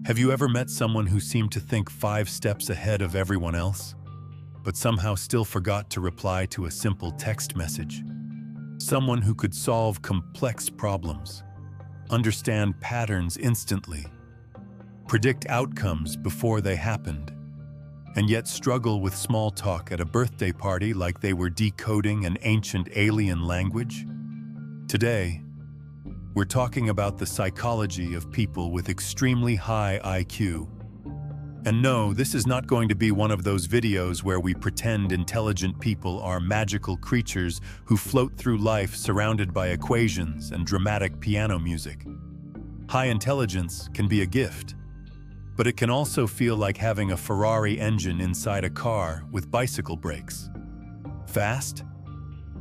Have you ever met someone who seemed to think 5 steps ahead of everyone else, but somehow still forgot to reply to a simple text message? Someone who could solve complex problems, understand patterns instantly, predict outcomes before they happened, and yet struggle with small talk at a birthday party like they were decoding an ancient alien language? Today, we're talking about the psychology of people with extremely high IQ. And no, this is not going to be one of those videos where we pretend intelligent people are magical creatures who float through life surrounded by equations and dramatic piano music. High intelligence can be a gift, but it can also feel like having a Ferrari engine inside a car with bicycle brakes. Fast?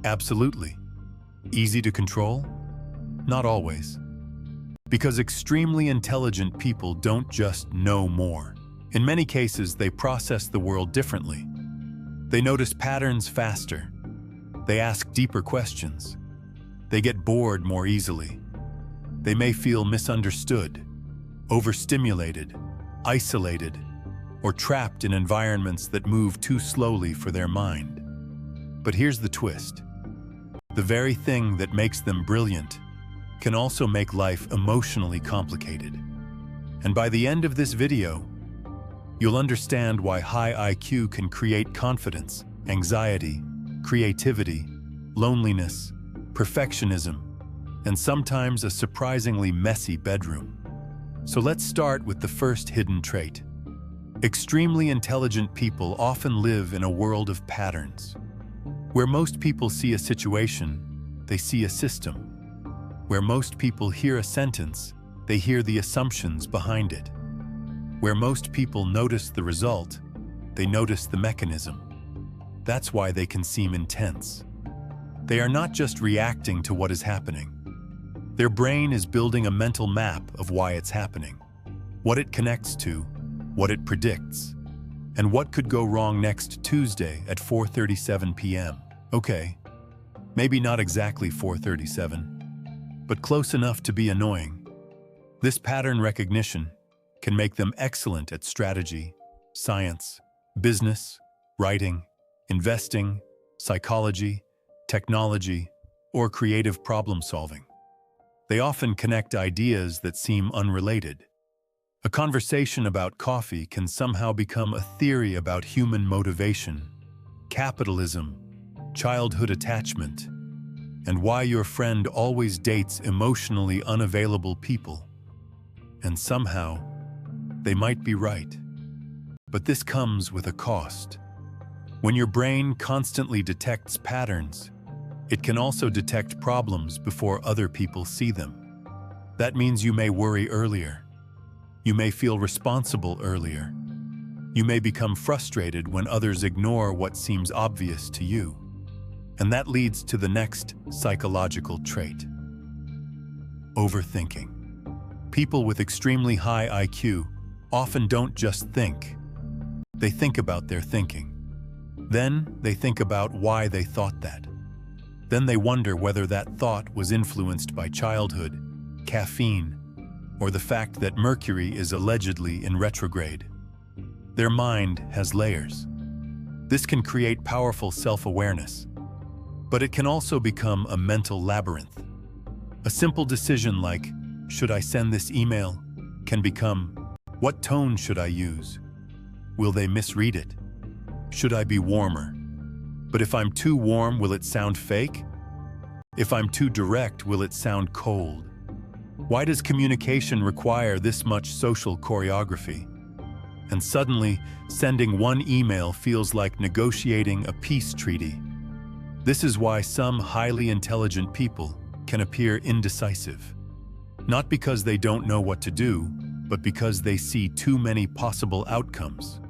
Absolutely. Easy to control? Not always. Because extremely intelligent people don't just know more. In many cases, they process the world differently. They notice patterns faster. They ask deeper questions. They get bored more easily. They may feel misunderstood, overstimulated, isolated, or trapped in environments that move too slowly for their mind. But here's the twist. The very thing that makes them brilliant can also make life emotionally complicated. And by the end of this video, you'll understand why high IQ can create confidence, anxiety, creativity, loneliness, perfectionism, and sometimes a surprisingly messy bedroom. So let's start with the first hidden trait. Extremely intelligent people often live in a world of patterns. Where most people see a situation, they see a system. Where most people hear a sentence, they hear the assumptions behind it. Where most people notice the result, they notice the mechanism. That's why they can seem intense. They are not just reacting to what is happening. Their brain is building a mental map of why it's happening, what it connects to, what it predicts, and what could go wrong next Tuesday at 4:37 p.m. Okay, maybe not exactly 4:37, but close enough to be annoying. This pattern recognition can make them excellent at strategy, science, business, writing, investing, psychology, technology, or creative problem solving. They often connect ideas that seem unrelated. A conversation about coffee can somehow become a theory about human motivation, capitalism, childhood attachment, and why your friend always dates emotionally unavailable people. And somehow, they might be right. But this comes with a cost. When your brain constantly detects patterns, it can also detect problems before other people see them. That means you may worry earlier. You may feel responsible earlier. You may become frustrated when others ignore what seems obvious to you. And that leads to the next psychological trait. Overthinking. People with extremely high IQ often don't just think. They think about their thinking. Then they think about why they thought that. Then they wonder whether that thought was influenced by childhood, caffeine, or the fact that Mercury is allegedly in retrograde. Their mind has layers. This can create powerful self-awareness, but it can also become a mental labyrinth. A simple decision like, should I send this email, can become, what tone should I use? Will they misread it? Should I be warmer? But if I'm too warm, will it sound fake? If I'm too direct, will it sound cold? Why does communication require this much social choreography? And suddenly, sending one email feels like negotiating a peace treaty. This is why some highly intelligent people can appear indecisive. Not because they don't know what to do, but because they see too many possible outcomes.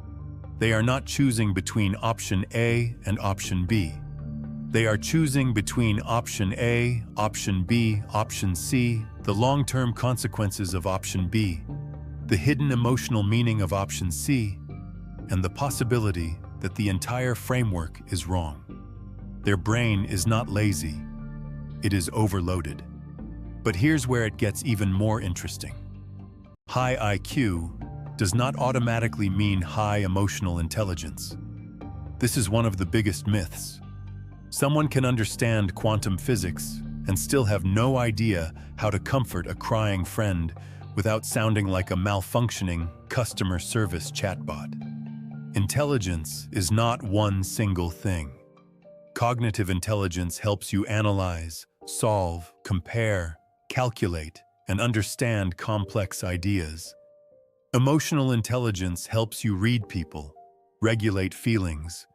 They are not choosing between option A and option B. They are choosing between option A, option B, option C, the long-term consequences of option B, the hidden emotional meaning of option C, and the possibility that the entire framework is wrong. Their brain is not lazy, it is overloaded. But here's where it gets even more interesting. High IQ does not automatically mean high emotional intelligence. This is one of the biggest myths. Someone can understand quantum physics and still have no idea how to comfort a crying friend without sounding like a malfunctioning customer service chatbot. Intelligence is not one single thing. Cognitive intelligence helps you analyze, solve, compare, calculate, and understand complex ideas. Emotional intelligence helps you read people, regulate feelings,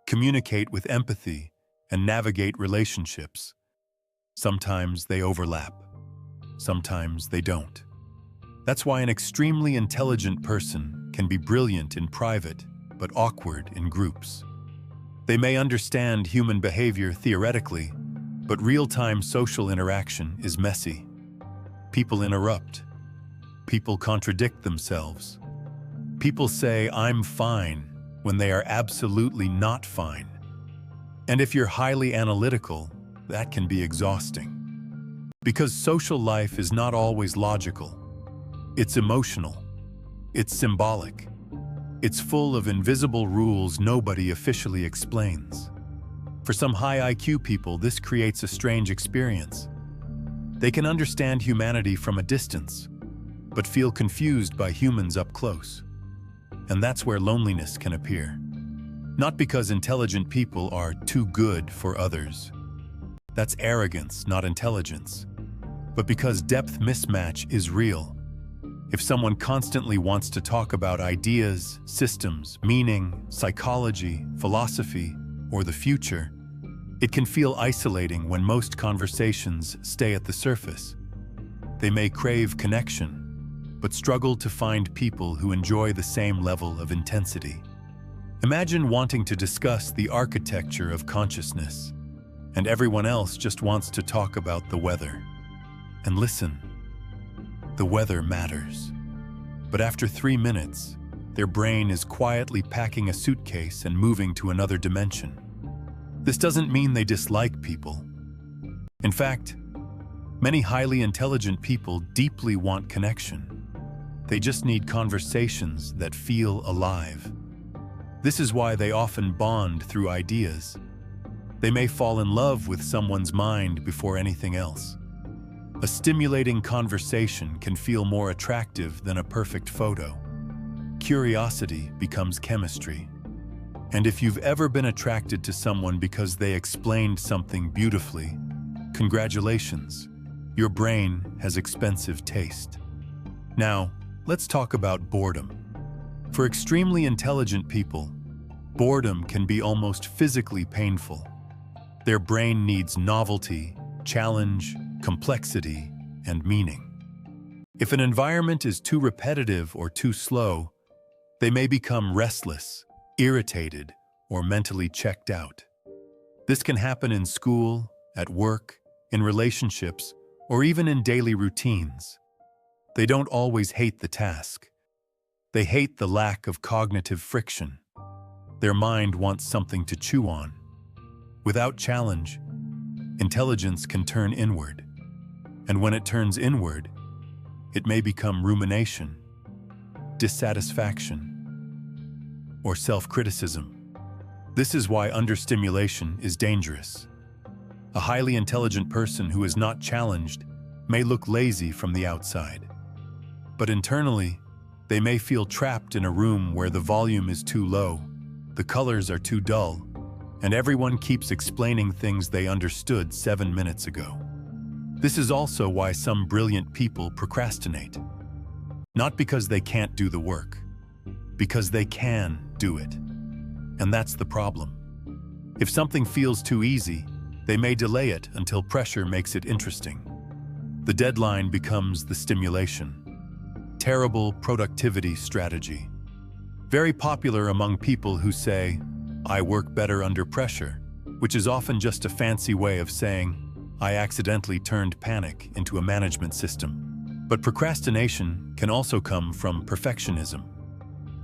communicate with empathy, and navigate relationships. Sometimes they overlap. Sometimes they don't. That's why an extremely intelligent person can be brilliant in private, but awkward in groups. They may understand human behavior theoretically, but real-time social interaction is messy. People interrupt. People contradict themselves. People say, "I'm fine," when they are absolutely not fine. And if you're highly analytical, that can be exhausting. Because social life is not always logical. It's emotional. It's symbolic. It's full of invisible rules nobody officially explains. For some high IQ people, this creates a strange experience. They can understand humanity from a distance, but feel confused by humans up close. And that's where loneliness can appear. Not because intelligent people are too good for others. That's arrogance, not intelligence. But because depth mismatch is real. If someone constantly wants to talk about ideas, systems, meaning, psychology, philosophy, or the future, it can feel isolating when most conversations stay at the surface. They may crave connection, but struggle to find people who enjoy the same level of intensity. Imagine wanting to discuss the architecture of consciousness, and everyone else just wants to talk about the weather. And listen, the weather matters. But after 3 minutes, their brain is quietly packing a suitcase and moving to another dimension. This doesn't mean they dislike people. In fact, many highly intelligent people deeply want connection. They just need conversations that feel alive. This is why they often bond through ideas. They may fall in love with someone's mind before anything else. A stimulating conversation can feel more attractive than a perfect photo. Curiosity becomes chemistry. And if you've ever been attracted to someone because they explained something beautifully, congratulations, your brain has expensive taste. Now, let's talk about boredom. For extremely intelligent people, boredom can be almost physically painful. Their brain needs novelty, challenge, complexity, and meaning. If an environment is too repetitive or too slow, they may become restless, irritated, or mentally checked out. This can happen in school, at work, in relationships, or even in daily routines. They don't always hate the task. They hate the lack of cognitive friction. Their mind wants something to chew on. Without challenge, intelligence can turn inward. And when it turns inward, it may become rumination, dissatisfaction, or self-criticism. This is why understimulation is dangerous. A highly intelligent person who is not challenged may look lazy from the outside. But internally, they may feel trapped in a room where the volume is too low, the colors are too dull, and everyone keeps explaining things they understood 7 minutes ago. This is also why some brilliant people procrastinate. Not because they can't do the work, because they can do it. And that's the problem. If something feels too easy, they may delay it until pressure makes it interesting. The deadline becomes the stimulation. Terrible productivity strategy. Very popular among people who say, "I work better under pressure," which is often just a fancy way of saying, "I accidentally turned panic into a management system." But procrastination can also come from perfectionism.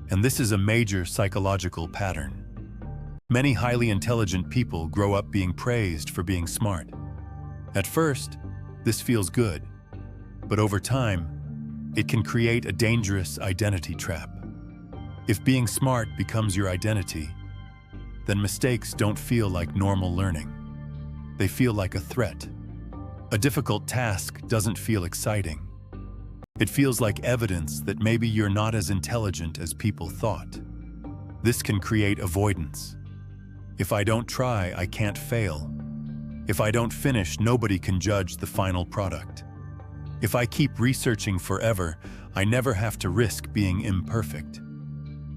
And this is a major psychological pattern. Many highly intelligent people grow up being praised for being smart. At first, this feels good, but over time, it can create a dangerous identity trap. If being smart becomes your identity, then mistakes don't feel like normal learning. They feel like a threat. A difficult task doesn't feel exciting. It feels like evidence that maybe you're not as intelligent as people thought. This can create avoidance. If I don't try, I can't fail. If I don't finish, nobody can judge the final product. If I keep researching forever, I never have to risk being imperfect.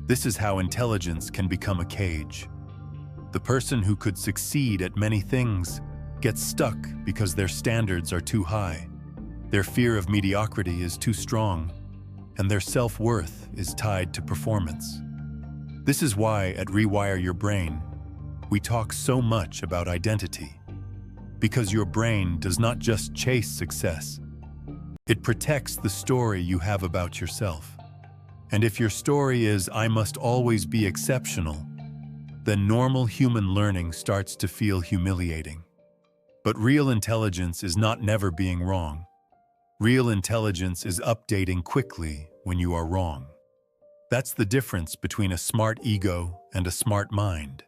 This is how intelligence can become a cage. The person who could succeed at many things gets stuck because their standards are too high. Their fear of mediocrity is too strong, and their self-worth is tied to performance. This is why at Rewire Your Brain, we talk so much about identity. Because your brain does not just chase success. It protects the story you have about yourself. And if your story is, "I must always be exceptional," then normal human learning starts to feel humiliating. But real intelligence is not never being wrong. Real intelligence is updating quickly when you are wrong. That's the difference between a smart ego and a smart mind.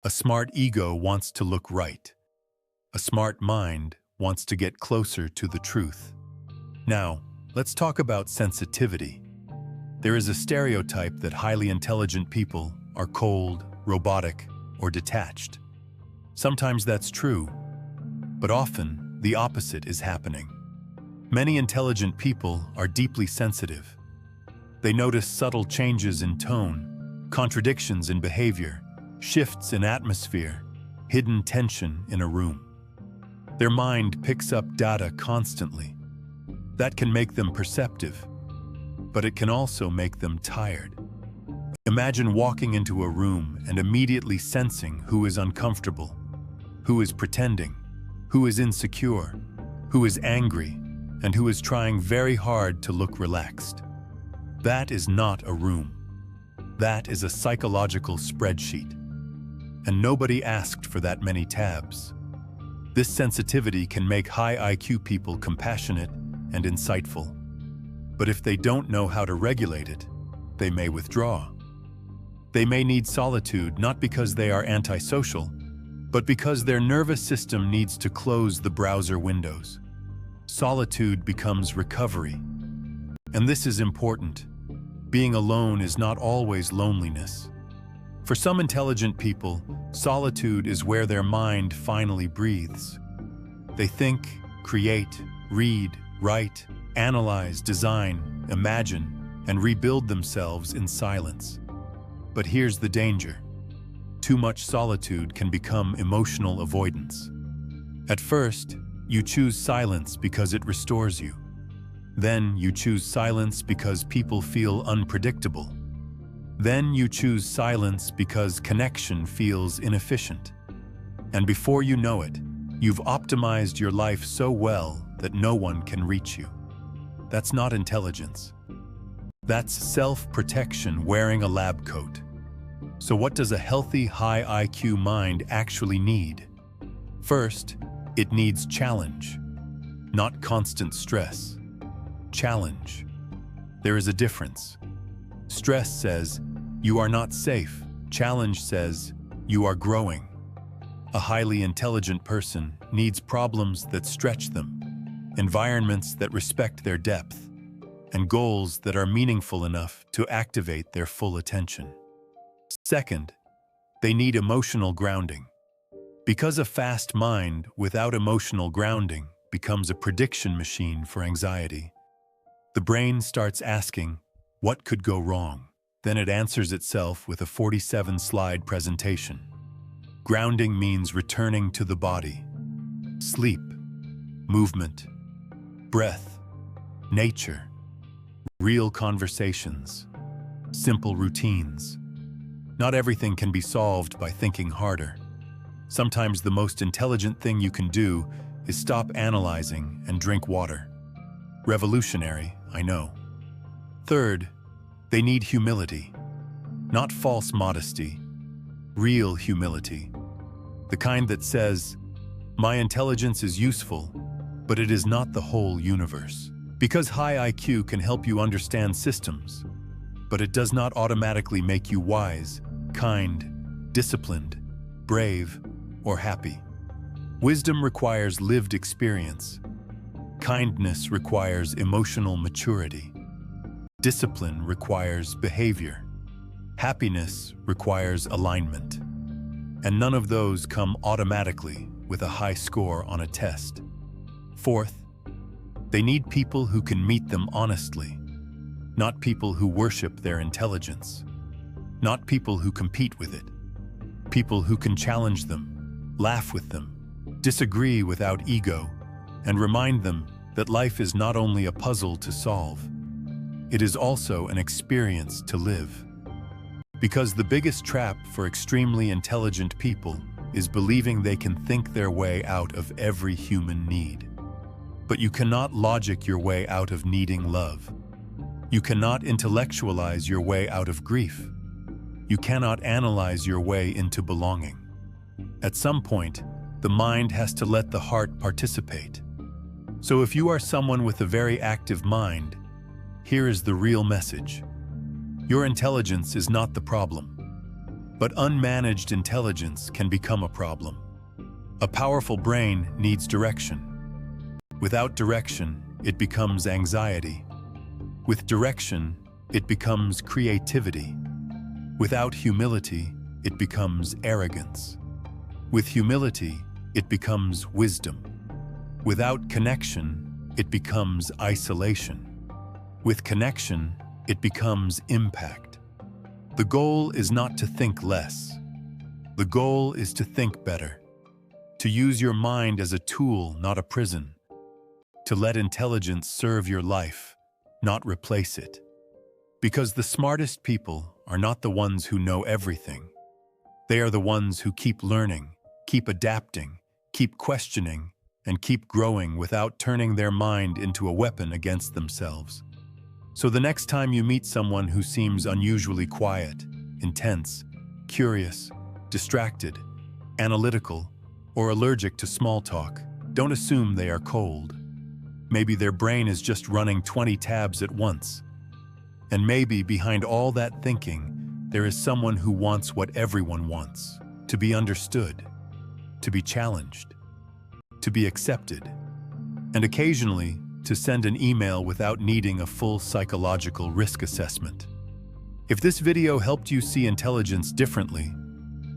A smart ego wants to look right. A smart mind wants to get closer to the truth. Now, let's talk about sensitivity. There is a stereotype that highly intelligent people are cold, robotic, or detached. Sometimes that's true, but often the opposite is happening. Many intelligent people are deeply sensitive. They notice subtle changes in tone, contradictions in behavior, shifts in atmosphere, hidden tension in a room. Their mind picks up data constantly. That can make them perceptive, but it can also make them tired. Imagine walking into a room and immediately sensing who is uncomfortable, who is pretending, who is insecure, who is angry, and who is trying very hard to look relaxed. That is not a room. That is a psychological spreadsheet. And nobody asked for that many tabs. This sensitivity can make high IQ people compassionate and insightful. But if they don't know how to regulate it, they may withdraw. They may need solitude not because they are antisocial, but because their nervous system needs to close the browser windows. Solitude becomes recovery. And this is important. Being alone is not always loneliness. For some intelligent people, solitude is where their mind finally breathes. They think, create, read, write, analyze, design, imagine, and rebuild themselves in silence. But here's the danger. Too much solitude can become emotional avoidance. At first, you choose silence because it restores you. Then you choose silence because people feel unpredictable. Then you choose silence because connection feels inefficient. And before you know it, you've optimized your life so well that no one can reach you. That's not intelligence. That's self-protection wearing a lab coat. So what does a healthy, high IQ mind actually need? First, it needs challenge, not constant stress. Challenge. There is a difference. Stress says, you are not safe. Challenge says, you are growing. A highly intelligent person needs problems that stretch them, environments that respect their depth, and goals that are meaningful enough to activate their full attention. Second, they need emotional grounding. Because a fast mind without emotional grounding becomes a prediction machine for anxiety. The brain starts asking, what could go wrong? Then it answers itself with a 47-slide presentation. Grounding means returning to the body. Sleep, movement, breath, nature, real conversations, simple routines. Not everything can be solved by thinking harder. Sometimes the most intelligent thing you can do is stop analyzing and drink water. Revolutionary, I know. Third, they need humility. Not false modesty, real humility. The kind that says, my intelligence is useful, but it is not the whole universe. Because high IQ can help you understand systems, but it does not automatically make you wise, kind, disciplined, brave, or happy. Wisdom requires lived experience. Kindness requires emotional maturity. Discipline requires behavior. Happiness requires alignment. And none of those come automatically with a high score on a test. Fourth, they need people who can meet them honestly, not people who worship their intelligence, not people who compete with it, people who can challenge them, laugh with them, disagree without ego, and remind them that life is not only a puzzle to solve, it is also an experience to live. Because the biggest trap for extremely intelligent people is believing they can think their way out of every human need. But you cannot logic your way out of needing love. You cannot intellectualize your way out of grief. You cannot analyze your way into belonging. At some point, the mind has to let the heart participate. So if you are someone with a very active mind, here is the real message. Your intelligence is not the problem, but unmanaged intelligence can become a problem. A powerful brain needs direction. Without direction, it becomes anxiety. With direction, it becomes creativity. Without humility, it becomes arrogance. With humility, it becomes wisdom. Without connection, it becomes isolation. With connection, it becomes impact. The goal is not to think less. The goal is to think better. To use your mind as a tool, not a prison. To let intelligence serve your life, not replace it. Because the smartest people are not the ones who know everything. They are the ones who keep learning, keep adapting, keep questioning, and keep growing without turning their mind into a weapon against themselves. So the next time you meet someone who seems unusually quiet, intense, curious, distracted, analytical, or allergic to small talk, don't assume they are cold. Maybe their brain is just running 20 tabs at once. And maybe behind all that thinking, there is someone who wants what everyone wants: to be understood, to be challenged, to be accepted, and occasionally to send an email without needing a full psychological risk assessment. If this video helped you see intelligence differently,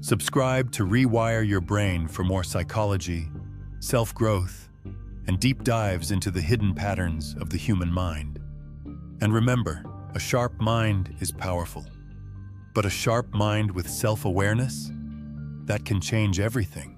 subscribe to Rewire Your Brain for more psychology, self-growth, and deep dives into the hidden patterns of the human mind. And remember, a sharp mind is powerful, but a sharp mind with self-awareness, that can change everything.